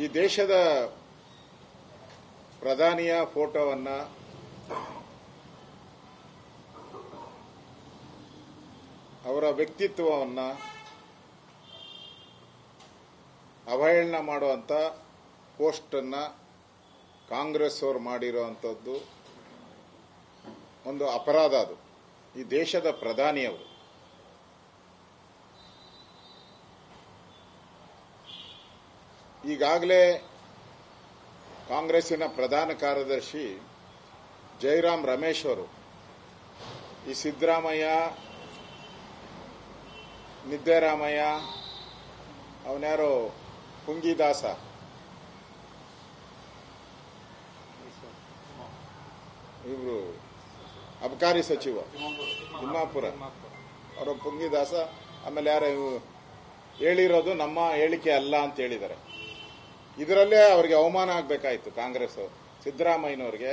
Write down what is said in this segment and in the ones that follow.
ಈ ದೇಶದ ಪ್ರಧಾನಿಯ ಫೋಟೋವನ್ನ ಅವರ ವ್ಯಕ್ತಿತ್ವವನ್ನ ಅವಹೇಳನ ಮಾಡುವಂತ ಪೋಸ್ಟ್ ಅನ್ನ ಕಾಂಗ್ರೆಸ್ ಅವರು ಮಾಡಿರುವಂತದ್ದು ಒಂದು ಅಪರಾಧ. ಅದು ಈ ದೇಶದ ಪ್ರಧಾನಿಯವರು ಈಗಾಗಲೇ ಕಾಂಗ್ರೆಸ್ಸಿನ ಪ್ರಧಾನ ಕಾರ್ಯದರ್ಶಿ ಜೈರಾಮ್ ರಮೇಶ್ ಅವರು ಈ ಸಿದ್ದರಾಮಯ್ಯ, ನಿದ್ದೆರಾಮಯ್ಯ, ಅವನ್ಯಾರೋ ಪುಂಗಿದಾಸ, ಇವರು ಅಬಕಾರಿ ಸಚಿವ ತಿಮ್ಮಾಪುರ ಅವರ ಪುಂಗಿದಾಸ, ಆಮೇಲೆ ಯಾರು ಹೇಳಿರೋದು ನಮ್ಮ ಹೇಳಿಕೆ ಅಲ್ಲ ಅಂತ ಹೇಳಿದ್ದಾರೆ. ಇದರಲ್ಲೇ ಅವರಿಗೆ ಅವಮಾನ ಆಗಬೇಕಾಯ್ತು. ಕಾಂಗ್ರೆಸ್ ಸಿದ್ದರಾಮಯ್ಯನವ್ರಿಗೆ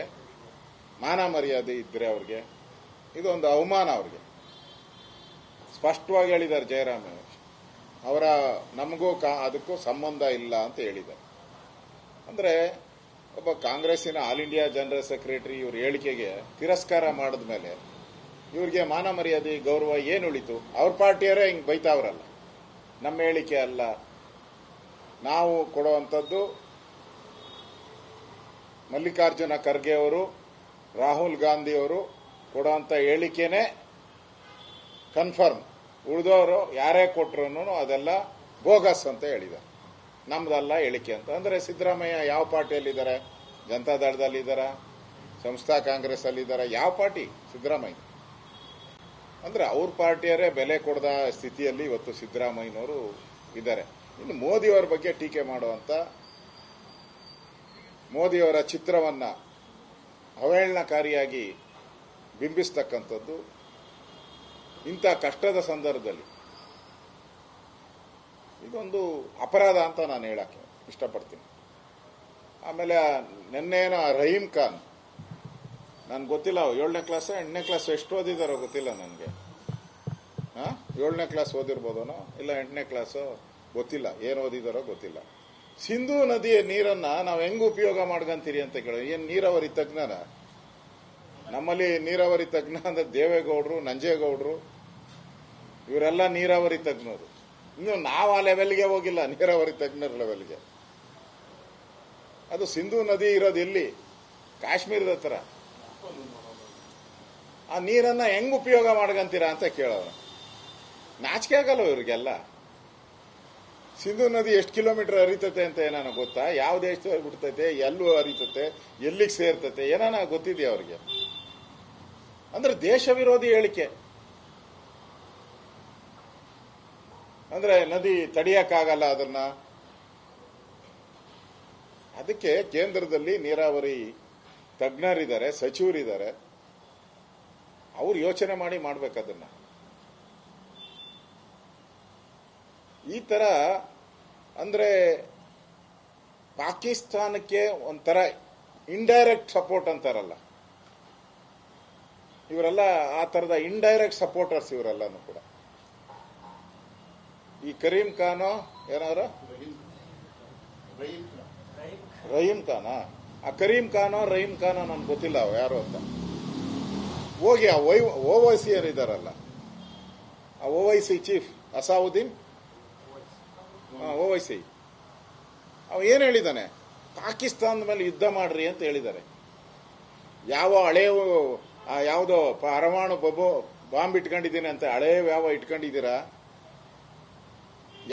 ಮಾನ ಮರ್ಯಾದೆ ಇದ್ರೆ ಅವ್ರಿಗೆ ಇದೊಂದು ಅವಮಾನ. ಅವ್ರಿಗೆ ಸ್ಪಷ್ಟವಾಗಿ ಹೇಳಿದ್ದಾರೆ ಜಯರಾಮ್ ಅವರ ನಮಗೂ ಅದಕ್ಕೂ ಸಂಬಂಧ ಇಲ್ಲ ಅಂತ ಹೇಳಿದ್ದಾರೆ. ಅಂದ್ರೆ ಒಬ್ಬ ಕಾಂಗ್ರೆಸ್ಸಿನ ಆಲ್ ಇಂಡಿಯಾ ಜನರಲ್ ಸೆಕ್ರೆಟರಿ ಇವ್ರ ಹೇಳಿಕೆಗೆ ತಿರಸ್ಕಾರ ಮಾಡಿದ ಮೇಲೆ ಇವ್ರಿಗೆ ಮಾನ ಮರ್ಯಾದೆ ಗೌರವ ಏನು ಉಳಿತು? ಅವ್ರ ಪಾರ್ಟಿಯವರೇ ಹಿಂಗ್ ಬೈತಾವ್ರಲ್ಲ, ನಮ್ಮ ಹೇಳಿಕೆ ಅಲ್ಲ, ನಾವು ಕೊಡುವಂಥದ್ದು ಮಲ್ಲಿಕಾರ್ಜುನ ಖರ್ಗೆ ಅವರು, ರಾಹುಲ್ ಗಾಂಧಿ ಅವರು ಕೊಡುವಂಥ ಹೇಳಿಕೆನೇ ಕನ್ಫರ್ಮ್, ಉಳಿದವರು ಯಾರೇ ಕೊಟ್ಟರು ಅದೆಲ್ಲ ಬೋಗಸ್ ಅಂತ ಹೇಳಿದ್ದಾರೆ. ನಮ್ದಲ್ಲ ಹೇಳಿಕೆ ಅಂತ. ಅಂದ್ರೆ ಸಿದ್ದರಾಮಯ್ಯ ಯಾವ ಪಾರ್ಟಿಯಲ್ಲಿದ್ದಾರೆ? ಜನತಾ ದಳದಲ್ಲಿದ್ದಾರ, ಸಂಸ್ಥಾ ಕಾಂಗ್ರೆಸ್ ಅಲ್ಲಿದ್ದಾರೆ? ಯಾವ ಪಾರ್ಟಿ ಸಿದ್ದರಾಮಯ್ಯ? ಅಂದ್ರೆ ಅವ್ರ ಪಾರ್ಟಿಯವರೇ ಬೆಲೆ ಕೊಡದ ಸ್ಥಿತಿಯಲ್ಲಿ ಇವತ್ತು ಸಿದ್ದರಾಮಯ್ಯನವರು ಇದ್ದಾರೆ. ಇನ್ನು ಮೋದಿಯವರ ಬಗ್ಗೆ ಟೀಕೆ ಮಾಡುವಂತ, ಮೋದಿಯವರ ಚಿತ್ರವನ್ನ ಅವಹೇಳನಕಾರಿಯಾಗಿ ಬಿಂಬಿಸ್ತಕ್ಕಂಥದ್ದು ಇಂಥ ಕಷ್ಟದ ಸಂದರ್ಭದಲ್ಲಿ ಇದೊಂದು ಅಪರಾಧ ಅಂತ ನಾನು ಹೇಳಕ್ಕೆ ಇಷ್ಟಪಡ್ತೀನಿ. ಆಮೇಲೆ ನಿನ್ನೇನೋ ರಹೀಂ ಖಾನ್, ನನ್ಗೆ ಗೊತ್ತಿಲ್ಲ 7ನೇ ಕ್ಲಾಸ್ 8ನೇ ಕ್ಲಾಸ್ ಎಷ್ಟು ಓದಿದಾರೋ ಗೊತ್ತಿಲ್ಲ ನನಗೆ. 7ನೇ ಕ್ಲಾಸ್ ಓದಿರ್ಬೋದನೋ ಇಲ್ಲ 8ನೇ ಕ್ಲಾಸು ಗೊತ್ತಿಲ್ಲ, ಏನು ಓದಿದಾರೋ ಗೊತ್ತಿಲ್ಲ. ಸಿಂಧೂ ನದಿಯ ನೀರನ್ನ ನಾವು ಹೆಂಗ್ ಉಪಯೋಗ ಮಾಡ್ಕಂತೀರಿ ಅಂತ ಕೇಳಿ, ಏನ್ ನೀರಾವರಿ ತಜ್ಞನ? ನಮ್ಮಲ್ಲಿ ನೀರಾವರಿ ತಜ್ಞ ಅಂದ್ರೆ ದೇವೇಗೌಡರು, ನಂಜೇಗೌಡರು, ಇವರೆಲ್ಲ ನೀರಾವರಿ ತಜ್ಞರು. ಇನ್ನು ನಾವು ಆ ಲೆವೆಲ್ಗೆ ಹೋಗಿಲ್ಲ, ನೀರಾವರಿ ತಜ್ಞರ ಲೆವೆಲ್ಗೆ. ಅದು ಸಿಂಧೂ ನದಿ ಇರೋದು ಎಲ್ಲಿ? ಕಾಶ್ಮೀರದ ಹತ್ರ. ಆ ನೀರನ್ನ ಹೆಂಗ್ ಉಪಯೋಗ ಮಾಡ್ಕಂತೀರಾ ಅಂತ ಕೇಳೋರು. ನಾಚಿಕೆ ಆಗಲ್ಲ ಇವ್ರಿಗೆಲ್ಲ. ಸಿಂಧೂ ನದಿ ಎಷ್ಟು ಕಿಲೋಮೀಟರ್ ಹರಿತತೆ ಅಂತ ಏನಾನ ಗೊತ್ತಾ? ಯಾವ ದೇಶದಲ್ಲಿ ಬಿಡ್ತೈತೆ, ಎಲ್ಲೂ ಹರಿತತೆ, ಎಲ್ಲಿಗೆ ಸೇರ್ತತೆ, ಏನಾನ ಗೊತ್ತಿದೆಯಾ ಅವ್ರಿಗೆ? ಅಂದ್ರೆ ದೇಶ ವಿರೋಧಿ ಹೇಳಿಕೆ. ಅಂದ್ರೆ ನದಿ ತಡೆಯಕ್ಕಾಗಲ್ಲ ಅದನ್ನ. ಅದಕ್ಕೆ ಕೇಂದ್ರದಲ್ಲಿ ನೀರಾವರಿ ತಜ್ಞರಿದ್ದಾರೆ, ಸಚಿವರಿದ್ದಾರೆ, ಅವ್ರು ಯೋಚನೆ ಮಾಡಿ ಮಾಡ್ಬೇಕದನ್ನ. ಈ ತರ ಅಂದ್ರೆ ಪಾಕಿಸ್ತಾನಕ್ಕೆ ಒಂಥರ ಇಂಡೈರೆಕ್ಟ್ ಸಪೋರ್ಟ್ ಅಂತಾರಲ್ಲ, ಇವರೆಲ್ಲ ಆ ತರದ ಇಂಡೈರೆಕ್ಟ್ ಸಪೋರ್ಟರ್ಸ್ ಇವರೆಲ್ಲನೂ ಕೂಡ. ಈ ಕರೀಂ ಖಾನೋ ಏನಾದ್ರು ರಹೀಂ ಖಾನಾ? ಆ ಕರೀಂ ಖಾನೋ ರಹೀಂ ಖಾನೋ ನನ್ಗೆ ಗೊತ್ತಿಲ್ಲ ಅವ ಯಾರು ಅಂತ. ಹೋಗಿ ಆ ಓವೈಸಿ ಏನಿದಾರಲ್ಲ, ಆ ಓವೈಸಿ ಚೀಫ್ ಅಸಾವುದ್ದೀನ್ ಓವೈಸಿ, ಅವ ಏನ್ ಹೇಳಿದಾನೆ? ಪಾಕಿಸ್ತಾನದ ಮೇಲೆ ಯುದ್ಧ ಮಾಡ್ರಿ ಅಂತ ಹೇಳಿದ್ದಾರೆ. ಯಾವ ಹಳೆಯ ಯಾವುದೋ ಪರಮಾಣು ಬಾಂಬ್ ಇಟ್ಕೊಂಡಿದ್ದೀನಿ ಅಂತ ಹಳೆಯ ಯಾವ ಇಟ್ಕೊಂಡಿದ್ದೀರಾ?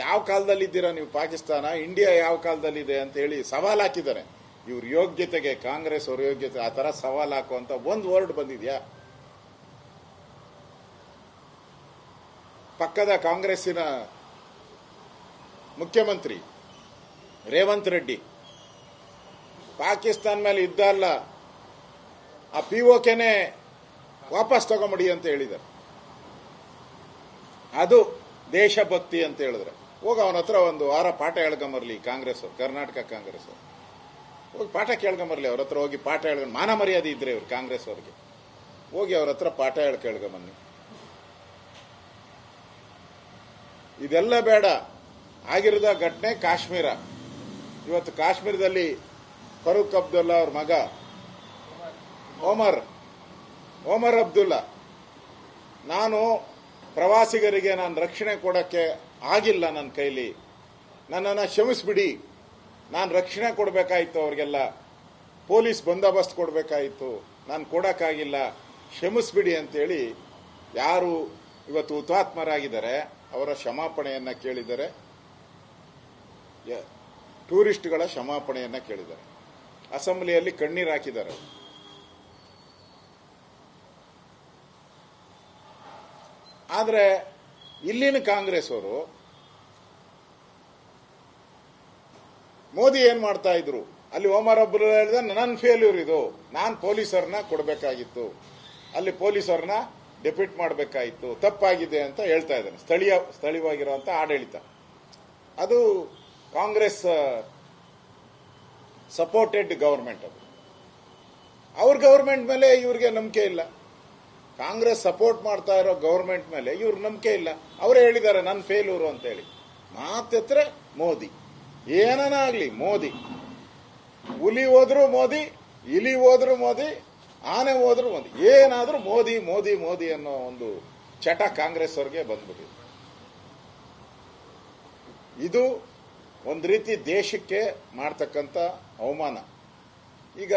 ಯಾವ ಕಾಲದಲ್ಲಿದ್ದೀರಾ ನೀವು? ಪಾಕಿಸ್ತಾನ, ಇಂಡಿಯಾ ಯಾವ ಕಾಲದಲ್ಲಿದೆ ಅಂತ ಹೇಳಿ ಸವಾಲ್ ಹಾಕಿದ್ದಾರೆ. ಇವ್ರ ಯೋಗ್ಯತೆಗೆ, ಕಾಂಗ್ರೆಸ್ ಅವ್ರ ಯೋಗ್ಯತೆ ಆ ತರ ಸವಾಲ್ ಹಾಕುವಂತ ಒಂದು ವರ್ಡ್ ಬಂದಿದ್ಯಾ? ಪಕ್ಕದ ಕಾಂಗ್ರೆಸ್ಸಿನ ಮುಖ್ಯಮಂತ್ರಿ ರೇವಂತ್ ರೆಡ್ಡಿ ಪಾಕಿಸ್ತಾನ ಮೇಲೆ ಯುದ್ಧ ಅಲ್ಲ, ಆ ಪಿಒಕೆನೆ ವಾಪಸ್ ತಗೊಂಬಿಡಿ ಅಂತ ಹೇಳಿದ್ದಾರೆ. ಅದು ದೇಶಭಕ್ತಿ ಅಂತ ಹೇಳಿದ್ರೆ ಹೋಗಿ ಅವನ ಹತ್ರ ಒಂದು ವಾರ ಪಾಠ ಹೇಳ್ಕೊಂಬರ್ಲಿ ಕಾಂಗ್ರೆಸ್, ಕರ್ನಾಟಕ ಕಾಂಗ್ರೆಸ್ ಹೋಗಿ ಪಾಠ ಕೇಳ್ಕೊಂಬರ್ಲಿ. ಅವ್ರ ಹತ್ರ ಹೋಗಿ ಪಾಠ ಹೇಳ್ಕೊಂಡು, ಮಾನ ಮರ್ಯಾದೆ ಇದ್ರೆ ಇವ್ರು ಕಾಂಗ್ರೆಸ್ ಅವ್ರಿಗೆ ಹೋಗಿ ಅವ್ರ ಹತ್ರ ಪಾಠ ಕೇಳ್ಕೊಂಬನ್ನಿ. ಇದೆಲ್ಲ ಬೇಡ. ಆಗಿರದ ಘಟನೆ ಕಾಶ್ಮೀರ, ಇವತ್ತು ಕಾಶ್ಮೀರದಲ್ಲಿ ಫರೂಕ್ ಅಬ್ದುಲ್ಲಾ ಅವ್ರ ಮಗ ಒಮರ್ ಅಬ್ದುಲ್ಲಾ, ನಾನು ಪ್ರವಾಸಿಗರಿಗೆ ನಾನು ರಕ್ಷಣೆ ಕೊಡಕ್ಕೆ ಆಗಿಲ್ಲ, ನನ್ನ ಕೈಲಿ ನನ್ನನ್ನು ಕ್ಷಮಿಸ್ಬಿಡಿ, ನಾನು ರಕ್ಷಣೆ ಕೊಡಬೇಕಾಯಿತು, ಅವ್ರಿಗೆಲ್ಲ ಪೊಲೀಸ್ ಬಂದೋಬಸ್ತ್ ಕೊಡಬೇಕಾಯಿತು, ನಾನು ಕೊಡೋಕ್ಕಾಗಿಲ್ಲ, ಕ್ಷಮಿಸ್ಬಿಡಿ ಅಂತೇಳಿ ಯಾರು ಇವತ್ತು ಹುತಾತ್ಮರಾಗಿದ್ದಾರೆ ಅವರ ಕ್ಷಮಾಪಣೆಯನ್ನ ಕೇಳಿದ್ದಾರೆ, ಟೂರಿಸ್ಟ್ಗಳ ಕ್ಷಮಾಪಣೆಯನ್ನ ಕೇಳಿದ್ದಾರೆ. ಅಸೆಂಬ್ಲಿಯಲ್ಲಿ ಕಣ್ಣೀರು ಹಾಕಿದ್ದಾರೆ. ಆದರೆ ಇಲ್ಲಿನ ಕಾಂಗ್ರೆಸ್ ಅವರು ಮೋದಿ ಏನ್ ಮಾಡ್ತಾ ಇದ್ರು, ಅಲ್ಲಿ ಒಮರ್ ಅಬ್ದುಲ್ಲಾ ಹೇಳಿದ ನನ್ನ ಫೇಲ್ಯೂರ್ ಇದು, ನಾನು ಪೊಲೀಸರನ್ನ ಕೊಡಬೇಕಾಗಿತ್ತು, ಅಲ್ಲಿ ಪೊಲೀಸರನ್ನ ಡೆಪ್ಯೂಟ್ ಮಾಡಬೇಕಾಗಿತ್ತು, ತಪ್ಪಾಗಿದೆ ಅಂತ ಹೇಳ್ತಾ ಇದ್ದಾನೆ. ಸ್ಥಳೀಯವಾಗಿರುವಂತಹ ಆಡಳಿತ ಅದು ಕಾಂಗ್ರೆಸ್ ಸಪೋರ್ಟೆಡ್ ಗವರ್ಮೆಂಟ್. ಅದು ಅವ್ರ ಗವರ್ಮೆಂಟ್ ಮೇಲೆ ಇವ್ರಿಗೆ ನಂಬಿಕೆ ಇಲ್ಲ. ಕಾಂಗ್ರೆಸ್ ಸಪೋರ್ಟ್ ಮಾಡ್ತಾ ಇರೋ ಗವರ್ಮೆಂಟ್ ಮೇಲೆ ಇವ್ರಿಗೆ ನಂಬಿಕೆ ಇಲ್ಲ. ಅವರೇ ಹೇಳಿದ್ದಾರೆ ನನ್ನ ಫೇಲ್ಯೂರು ಅಂತ ಹೇಳಿ. ಮಾತೆತ್ರೆ ಮೋದಿ, ಏನನಾಗ್ಲಿ ಮೋದಿ, ಹುಲಿ ಹೋದ್ರು ಮೋದಿ, ಇಲಿ ಹೋದ್ರು ಮೋದಿ, ಆನೆ ಹೋದ್ರು ಮೋದಿ, ಏನಾದ್ರೂ ಮೋದಿ ಮೋದಿ ಮೋದಿ ಅನ್ನೋ ಒಂದು ಚಟ ಕಾಂಗ್ರೆಸ್ ಅವ್ರಿಗೆ ಬಂದ್ಬಿಟ್ಟಿದೆ. ಇದು ಒಂದು ರೀತಿ ದೇಶಕ್ಕೆ ಮಾಡ್ತಕ್ಕಂಥ ಅವಮಾನ. ಈಗ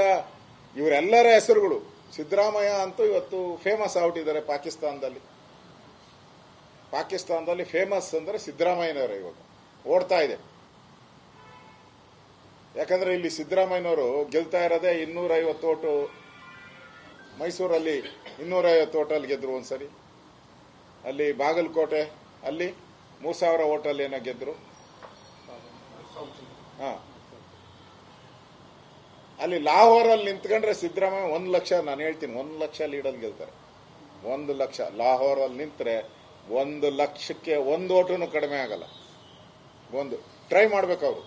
ಇವರೆಲ್ಲರ ಹೆಸರುಗಳು, ಸಿದ್ದರಾಮಯ್ಯ ಅಂತೂ ಇವತ್ತು ಫೇಮಸ್ ಆಗ್ಬಿಟ್ಟಿದ್ದಾರೆ ಪಾಕಿಸ್ತಾನದಲ್ಲಿ ಫೇಮಸ್ ಅಂದ್ರೆ ಸಿದ್ದರಾಮಯ್ಯನವರೇ ಇವಾಗ ಓಡ್ತಾ ಇದೆ. ಯಾಕಂದ್ರೆ ಇಲ್ಲಿ ಸಿದ್ದರಾಮಯ್ಯನವರು ಗೆಲ್ತಾ ಇರೋದೇ 250 ಓಟು, ಮೈಸೂರಲ್ಲಿ 250 ಓಟಲ್ಲಿ ಗೆದ್ರು ಒಂದ್ಸರಿ, ಅಲ್ಲಿ ಬಾಗಲಕೋಟೆ ಅಲ್ಲಿ 3000 ಓಟಲ್ಲಿ ಏನೋ ಗೆದ್ರು, ಅಲ್ಲಿ ಲಾಹೋರಲ್ಲಿ ನಿಂತ್ಕೊಂಡ್ರೆ ಸಿದ್ದರಾಮಯ್ಯ 1 ಲಕ್ಷ, ನಾನು ಹೇಳ್ತೀನಿ 1 ಲಕ್ಷ ಲೀಡಲ್ಲಿ ಗೆಲ್ತಾರೆ. 1 ಲಕ್ಷ ಲಾಹೋರಲ್ಲಿ ನಿಂತ್ರೆ 1 ಲಕ್ಷಕ್ಕೆ 1 ಓಟುನು ಕಡಿಮೆ ಆಗಲ್ಲ. ಟ್ರೈ ಮಾಡ್ಬೇಕು ಅವರು.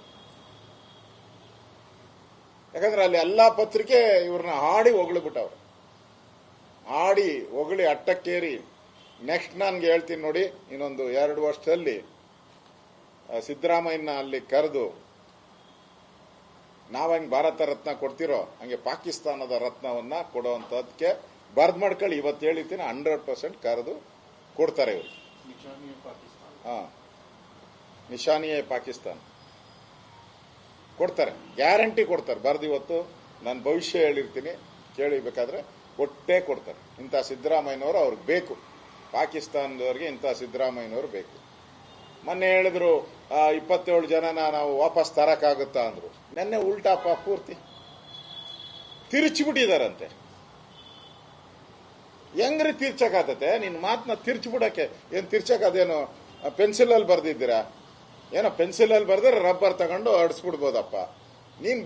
ಯಾಕಂದ್ರೆ ಅಲ್ಲಿ ಎಲ್ಲಾ ಪತ್ರಿಕೆ ಇವ್ರನ್ನ ಹಾಡಿ ಹೊಗಳ್ಬಿಟ್ಟವ್ರು, ಹಾಡಿ ಹೊಗಳಿ ಅಟ್ಟಕ್ಕೇರಿ. ನೆಕ್ಸ್ಟ್ ನನ್ಗೆ ಹೇಳ್ತೀನಿ ನೋಡಿ, ಇನ್ನೊಂದು 2 ವರ್ಷದಲ್ಲಿ ಸಿದ್ದರಾಮಯ್ಯನ ಅಲ್ಲಿ ಕರೆದು ನಾವ್ ಹಂಗೆ ಭಾರತ ರತ್ನ ಕೊಡ್ತಿರೋ ಹಂಗೆ ಪಾಕಿಸ್ತಾನದ ರತ್ನವನ್ನ ಕೊಡುವಂತದಕ್ಕೆ ಬರ್ದ್ ಮಾಡ್ಕೊಳ್ಳಿ. ಇವತ್ತು ಹೇಳಿದ್ದೀನಿ 100% ಕರೆದು ಕೊಡ್ತಾರೆ ಇವರು. ನಿಶಾನಿಯೇ ಪಾಕಿಸ್ತಾನ ಕೊಡ್ತಾರೆ, ಗ್ಯಾರಂಟಿ ಕೊಡ್ತಾರೆ. ಬರ್ದು ಇವತ್ತು ನಾನು ಭವಿಷ್ಯ ಹೇಳಿರ್ತೀನಿ, ಕೇಳಿಬೇಕಾದ್ರೆ ಕೊಟ್ಟೇ ಕೊಡ್ತಾರೆ. ಇಂಥ ಸಿದ್ದರಾಮಯ್ಯನವರು ಅವ್ರಿಗೆ ಬೇಕು, ಪಾಕಿಸ್ತಾನದವ್ರಿಗೆ ಇಂಥ ಸಿದ್ದರಾಮಯ್ಯನವರು ಬೇಕು. ಮೊನ್ನೆ ಹೇಳಿದ್ರು 27 ಜನನ ನಾವು ವಾಪಸ್ ತರಕಾಗುತ್ತಾ ಅಂದ್ರು. ನೆನ್ನೆ ಉಲ್ಟಾಪ ಪೂರ್ತಿ ತಿರುಚಿಬಿಟ್ಟಿದಾರಂತೆ. ಹೆಂಗ್ರಿ ತಿರ್ಚಕಾತತೆ? ನಿನ್ ಮಾತನ್ನ ತಿರ್ಚಿಬಿಡಕ್ಕೆ ಏನ್ ತಿರ್ಚಕದೇನು ಪೆನ್ಸಿಲಲ್ಲಿ ಬರ್ದಿದ್ದೀರಾ? ಏನೋ ಪೆನ್ಸಿಲಲ್ಲಿ ಬರ್ದ್ರೆ ರಬ್ಬರ್ ತಗೊಂಡು ಅಡಿಸ್ಬಿಡ್ಬೋದಪ್ಪ. ನೀನ್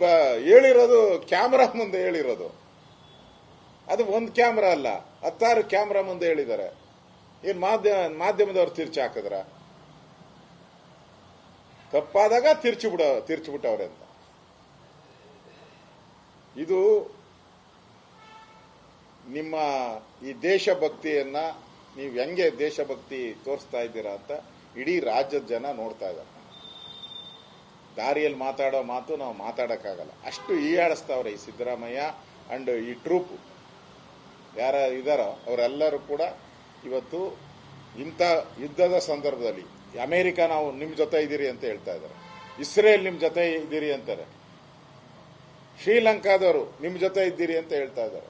ಹೇಳಿರೋದು ಕ್ಯಾಮ್ರಾ ಮುಂದೆ ಹೇಳಿರೋದು, ಅದು ಒಂದು ಕ್ಯಾಮ್ರಾ ಅಲ್ಲ, 10 ಕ್ಯಾಮ್ರಾ ಮುಂದೆ ಹೇಳಿದ್ದಾರೆ. ಏನ್ ಮಾಧ್ಯಮದವ್ರು ತಿರ್ಚಿ ಹಾಕಿದ್ರ? ತಪ್ಪಾದಾಗ ತಿರ್ಚಿಬಿಟ್ಟವ್ರೆ ಅಂತ. ಇದು ನಿಮ್ಮ ಈ ದೇಶಭಕ್ತಿಯನ್ನ ನೀವು ಹೆಂಗೆ ದೇಶಭಕ್ತಿ ತೋರಿಸ್ತಾ ಇದ್ದೀರಾ ಅಂತ ಇಡೀ ರಾಜ್ಯದ ಜನ ನೋಡ್ತಾ ಇದ್ದಾರೆ. ದಾರಿಯಲ್ಲಿ ಮಾತಾಡೋ ಮಾತು ನಾವು ಮಾತಾಡಕ್ಕಾಗಲ್ಲ, ಅಷ್ಟು ಹೀಯಾಡಿಸ್ತಾವ್ರೆ ಈ ಸಿದ್ದರಾಮಯ್ಯ ಅಂಡ್ ಈ ಟ್ರೂಪ್ ಯಾರ ಇದಾರೋ ಅವರೆಲ್ಲರೂ ಕೂಡ. ಇವತ್ತು ಇಂಥ ಯುದ್ಧದ ಸಂದರ್ಭದಲ್ಲಿ ಅಮೆರಿಕ ನಾವು ನಿಮ್ ಜೊತೆ ಇದ್ದೀರಿ ಅಂತ ಹೇಳ್ತಾ ಇದ್ದಾರೆ, ಇಸ್ರೇಲ್ ನಿಮ್ ಜೊತೆ ಇದ್ದೀರಿ ಅಂತಾರೆ, ಶ್ರೀಲಂಕಾದವರು ನಿಮ್ ಜೊತೆ ಇದ್ದೀರಿ ಅಂತ ಹೇಳ್ತಾ ಇದ್ದಾರೆ,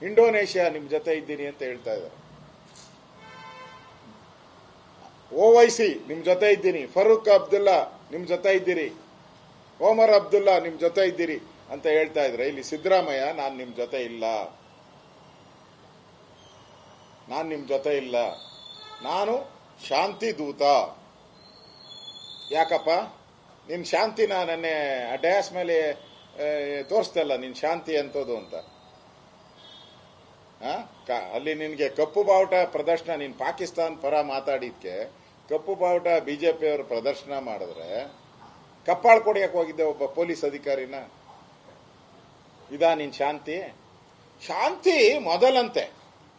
ಇಂಡೋನೇಷ್ಯಾ ನಿಮ್ ಜೊತೆ ಇದ್ದೀರಿ ಅಂತ ಹೇಳ್ತಾ ಇದ್ದಾರೆ, OIC ನಿಮ್ ಜೊತೆ ಇದ್ದೀನಿ, ಫರೂಕ್ ಅಬ್ದುಲ್ಲಾ ನಿಮ್ ಜೊತೆ ಇದ್ದೀರಿ, ಒಮರ್ ಅಬ್ದುಲ್ಲಾ ನಿಮ್ ಜೊತೆ ಇದ್ದೀರಿ ಅಂತ ಹೇಳ್ತಾ ಇದ್ರೆ, ಇಲ್ಲಿ ಸಿದ್ದರಾಮಯ್ಯ ನಾನು ನಿಮ್ ಜೊತೆ ಇಲ್ಲ, ನಾನು ಶಾಂತಿ ದೂತ. ಯಾಕಪ್ಪ ನಿನ್ ಶಾಂತಿನ ನೆನ್ನೆ ಡಯಾಸ್ ಮೇಲೆ ತೋರಿಸ್ತಲ್ಲ, ನಿನ್ ಶಾಂತಿ ಅಂತದ್ದು ಅಂತ. ಅಲ್ಲಿ ನಿನ್ಗೆ ಕಪ್ಪು ಬಾವುಟ ಪ್ರದರ್ಶನ, ನೀನ್ ಪಾಕಿಸ್ತಾನ ಪರ ಮಾತಾಡಿದ್ಕೆ ಕಪ್ಪು ಬಾವುಟ ಬಿಜೆಪಿ ಅವರು ಪ್ರದರ್ಶನ ಮಾಡಿದ್ರೆ ಕಪ್ಪಾಳು ಕೊಡಿಯಕ್ಕೆ ಹೋಗಿದ್ದೆ ಒಬ್ಬ ಪೊಲೀಸ್ ಅಧಿಕಾರಿನ. ಇದಾ ನಿನ್ ಶಾಂತಿ? ಶಾಂತಿ ಮೊದಲಂತೆ,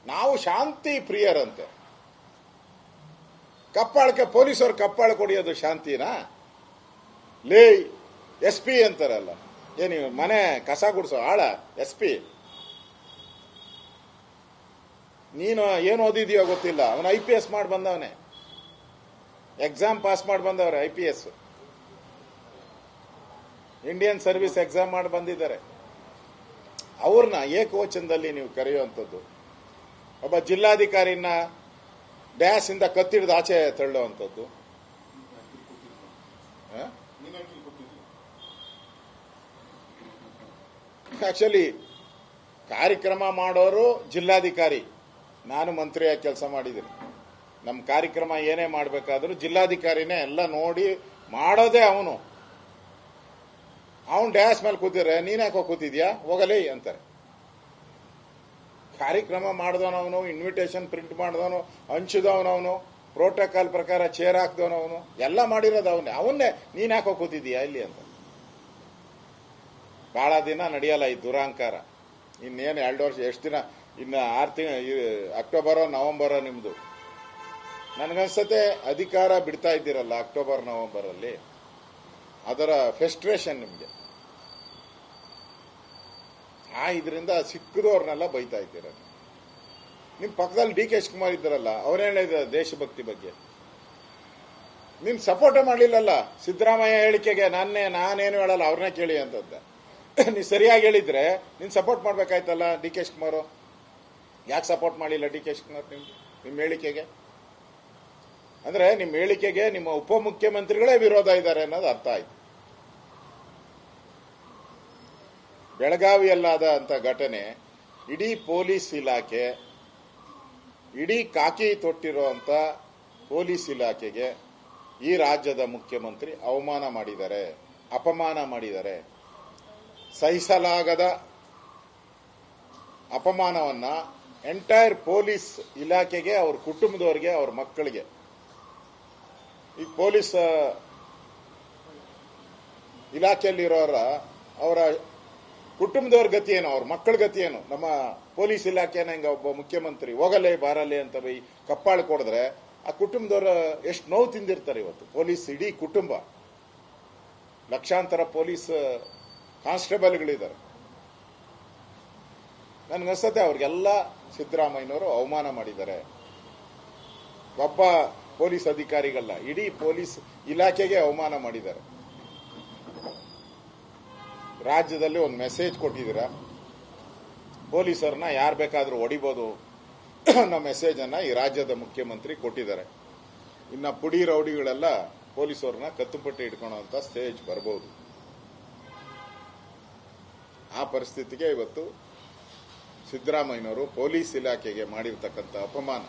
ನಾವು ಶಾಂತಿ ಪ್ರಿಯರಂತೆ. ಕಪ್ಪಾಳಕ್ಕೆ ಪೊಲೀಸರು ಕಪ್ಪಾಳು ಕೊಡಿಯೋದು ಶಾಂತಿನಾ? ಲೇ SP ಅಂತಾರಲ್ಲ, ಏನು ಮನೆ ಕಸ ಗುಡಿಸೋ ಆಳ SP? ನೀನು ಏನು ಓದಿದೀಯೋ ಗೊತ್ತಿಲ್ಲ, ಅವನು IPS ಮಾಡಿ ಬಂದವನೇ, ಎಕ್ಸಾಮ್ ಪಾಸ್ ಮಾಡಿ ಬಂದವ್ರೆ. IPS ಇಂಡಿಯನ್ ಸರ್ವಿಸ್ ಎಕ್ಸಾಮ್ ಮಾಡಿ ಬಂದಿದ್ದಾರೆ. ಅವ್ರನ್ನ ಏಕವಚನದಲ್ಲಿ ನೀವು ಕರೆಯುವಂಥದ್ದು, ಒಬ್ಬ ಜಿಲ್ಲಾಧಿಕಾರಿನ ಡ್ಯಾಶ್ ಇಂದ ಕತ್ತಿಡ್ದು ಆಚೆ ತಳ್ಳುವಂಥದ್ದು. ಆಕ್ಚುಲಿ ಕಾರ್ಯಕ್ರಮ ಮಾಡೋರು ಜಿಲ್ಲಾಧಿಕಾರಿ, ನಾನು ಮಂತ್ರಿಯಾಗಿ ಕೆಲಸ ಮಾಡಿದ್ದೀನಿ. ನಮ್ಮ ಕಾರ್ಯಕ್ರಮ ಏನೇ ಮಾಡಬೇಕಾದ್ರೂ ಜಿಲ್ಲಾಧಿಕಾರಿನೇ ಎಲ್ಲ ನೋಡಿ ಮಾಡೋದೇ ಅವನು. ಅವನು ಡ್ಯಾಶ್ ಮೇಲೆ ಕೂತಿದ್ರೆ ನೀನ್ ಯಾಕೋ ಕೂತಿದ್ಯಾ ಹೋಗಲೇ ಅಂತಾರೆ. ಕಾರ್ಯಕ್ರಮ ಮಾಡಿದವನವನು, ಇನ್ವಿಟೇಷನ್ ಪ್ರಿಂಟ್ ಮಾಡಿದವನು, ಹಂಚಿದವನವನು, ಪ್ರೋಟೋಕಾಲ್ ಪ್ರಕಾರ ಚೇರ್ ಹಾಕ್ದವನವನು, ಎಲ್ಲ ಮಾಡಿರೋದು ಅವನ್ನೇ ನೀನ್ ಯಾಕೋ ಕೂತಿದ್ಯಾ ಇಲ್ಲಿ ಅಂತ. ಬಹಳ ದಿನ ನಡೆಯಲ್ಲ ಈ ದುರಾಂಕಾರ. ಇನ್ನೇನು 2 ವರ್ಷ, ಎಷ್ಟು ದಿನ, ಇನ್ನು 6 ತಿಂಗಳು, ಅಕ್ಟೋಬರೋ ನವೆಂಬರೋ ನಿಮ್ದು. ನನಗನ್ಸತ್ತೆ ಅಧಿಕಾರ ಬಿಡ್ತಾ ಇದ್ದೀರಲ್ಲ ಅಕ್ಟೋಬರ್ ನವೆಂಬರ್ ಅಲ್ಲಿ, ಅದರ ಫೆಸ್ಟ್ರೇಷನ್ ನಿಮ್ಗೆ. ಇದರಿಂದ ಸಿಕ್ಕದವ್ರನ್ನೆಲ್ಲ ಬೈತಾ ಇದ್ದೀರ. ನಿಮ್ ಪಕ್ಕದಲ್ಲಿ DK ಶಿವಕುಮಾರ್ ಇದ್ದಾರಲ್ಲ, ಅವ್ರೇನ್ ಹೇಳಿದ ದೇಶಭಕ್ತಿ ಬಗ್ಗೆ? ನಿಮ್ ಸಪೋರ್ಟ್ ಮಾಡಲಿಲ್ಲಲ್ಲ ಸಿದ್ದರಾಮಯ್ಯ ಹೇಳಿಕೆಗೆ. ನಾನೇನು ಹೇಳಲ್ಲ, ಅವ್ರನ್ನೇ ಕೇಳಿ ಅಂತದ್ದೆ. ನೀ ಸರಿಯಾಗಿ ಹೇಳಿದ್ರೆ ನೀನ್ ಸಪೋರ್ಟ್ ಮಾಡ್ಬೇಕಾಯ್ತಲ್ಲ DK ಶಿವಕುಮಾರ್. ಯಾಕೆ ಸಪೋರ್ಟ್ ಮಾಡಿಲ್ಲ DK ಶಿವಕುಮಾರ್ ನಿಮ್ ಹೇಳಿಕೆಗೆ? ಅಂದ್ರೆ ನಿಮ್ ಹೇಳಿಕೆಗೆ ನಿಮ್ಮ ಉಪಮುಖ್ಯಮಂತ್ರಿಗಳೇ ವಿರೋಧ ಇದ್ದಾರೆ ಅನ್ನೋದು ಅರ್ಥ ಆಯ್ತು. ಬೆಳಗಾವಿಯಲ್ಲಾದ ಅಂತ ಘಟನೆ, ಇಡೀ ಪೊಲೀಸ್ ಇಲಾಖೆ, ಇಡೀ ಕಾಕಿ ತೊಟ್ಟಿರುವಂತ ಪೊಲೀಸ್ ಇಲಾಖೆಗೆ ಈ ರಾಜ್ಯದ ಮುಖ್ಯಮಂತ್ರಿ ಅವಮಾನ ಮಾಡಿದ್ದಾರೆ, ಅಪಮಾನ ಮಾಡಿದ್ದಾರೆ. ಸಹಿಸಲಾಗದ ಅಪಮಾನವನ್ನ ಎಂಟೈರ್ ಪೊಲೀಸ್ ಇಲಾಖೆಗೆ, ಅವ್ರ ಕುಟುಂಬದವರಿಗೆ, ಅವ್ರ ಮಕ್ಕಳಿಗೆ. ಈ ಪೊಲೀಸ್ ಇಲಾಖೆಯಲ್ಲಿರೋರ ಅವರ ಕುಟುಂಬದವ್ರ ಗತಿ ಏನು, ಅವ್ರ ಮಕ್ಕಳ ಗತಿ ಏನು? ನಮ್ಮ ಪೊಲೀಸ್ ಇಲಾಖೆನ ಹಿಂಗ ಒಬ್ಬ ಮುಖ್ಯಮಂತ್ರಿ ಹೋಗಲೇ ಬಾರಲ್ಲೇ ಅಂತ ಬೈ ಕಪ್ಪಾಳು ಕೊಡಿದ್ರೆ ಆ ಕುಟುಂಬದವ್ರ ಎಷ್ಟು ನೋವು ತಿಂದಿರ್ತಾರೆ ಇವತ್ತು. ಪೊಲೀಸ್ ಇಡೀ ಕುಟುಂಬ, ಲಕ್ಷಾಂತರ ಪೊಲೀಸ್ ಕಾನ್ಸ್ಟೇಬಲ್ಗಳಿದ್ದಾರೆ. ನನ್ಗನ್ಸತ್ತೆ ಅವ್ರಿಗೆಲ್ಲ ಸಿದ್ದರಾಮಯ್ಯನವರು ಅವಮಾನ ಮಾಡಿದ್ದಾರೆ. ಒಬ್ಬ ಪೊಲೀಸ್ ಅಧಿಕಾರಿಗಲ್ಲ, ಇಡೀ ಪೊಲೀಸ್ ಇಲಾಖೆಗೆ ಅವಮಾನ ಮಾಡಿದ್ದಾರೆ. ರಾಜ್ಯದಲ್ಲಿ ಒಂದು ಮೆಸೇಜ್ ಕೊಟ್ಟಿದ್ದೀರಾ, ಪೊಲೀಸರನ್ನ ಯಾರು ಬೇಕಾದ್ರೂ ಹೊಡಿಬೋದು ಅನ್ನೋ ಮೆಸೇಜ್ ಅನ್ನ ಈ ರಾಜ್ಯದ ಮುಖ್ಯಮಂತ್ರಿ ಕೊಟ್ಟಿದ್ದಾರೆ. ಇನ್ನ ಪುಡಿ ರೌಡಿಗಳೆಲ್ಲ ಪೊಲೀಸರನ್ನ ಕತ್ತುಪಟ್ಟಿ ಇಟ್ಕೊಳ್ಳುವಂತ ಸ್ಟೇಜ್ ಬರಬಹುದು. ಆ ಪರಿಸ್ಥಿತಿಗೆ ಇವತ್ತು ಸಿದ್ದರಾಮಯ್ಯನವರು ಪೊಲೀಸ್ ಇಲಾಖೆಗೆ ಮಾಡಿರ್ತಕ್ಕಂಥ ಅಪಮಾನ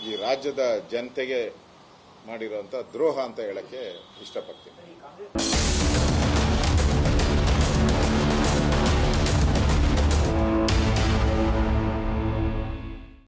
ಈ ರಾಜ್ಯದ ಜನತೆಗೆ ಮಾಡಿರುವಂತ ದ್ರೋಹ ಅಂತ ಹೇಳಕ್ಕೆ ಇಷ್ಟಪಡ್ತೀನಿ.